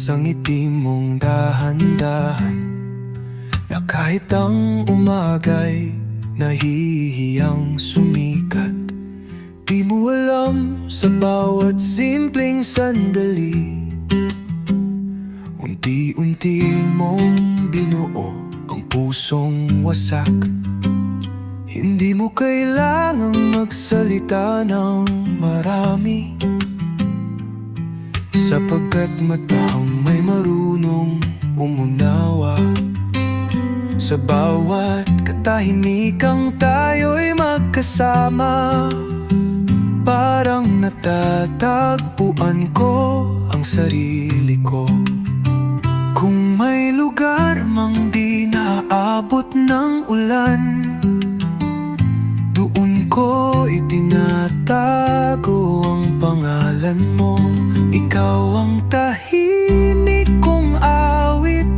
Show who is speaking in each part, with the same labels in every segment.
Speaker 1: sa ngiti mong dahan-dahan, na kahit ang umagay nahihiyang sumikat. Di mo alam sa bawat simpleng sandali, unti-unti mong binuo ang pusong wasak. Hindi mo kailangang magsalita ng marami, sapagkat matahang may marunong umunawa. Sa bawat katahimikang tayo'y magkasama, parang natatagpuan ko ang sarili ko. Kung may lugar mang di naaabot ng ulan, doon ko itinatago ang pangalan mo. Ikaw ang tahimik kong awit,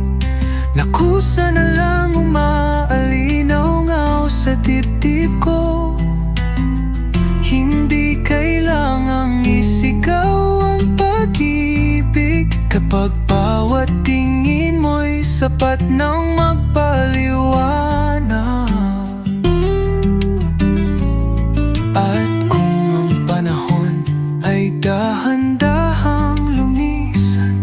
Speaker 1: na kusa na lang umaalinaw-ngaw sa dibdib ko. Hindi kailangang isigaw ang pag-ibig, kapag bawat tingin mo'y sapat ng magpaliwanag. At kung ang panahon ay dahan-dahang lumisan,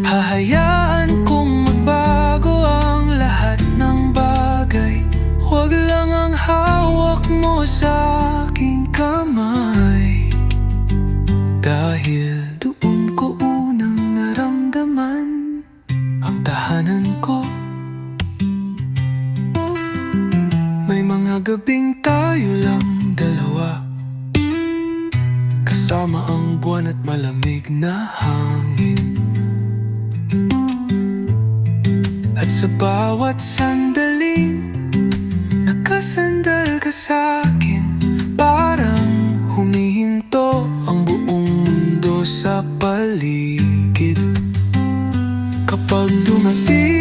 Speaker 1: hahayaan kong magbago ang lahat ng bagay. Huwag lang ang hawak mo sa aking kamay, dahil doon ko unang naramdaman ang tahanan ko. May mga gabing tayo lang dalawa, kasama ang buwan at malamig na hangin. At sa bawat sandaling nakasandal ka sa'kin, parang humihinto ang buong mundo sa paligid. Kapag dumating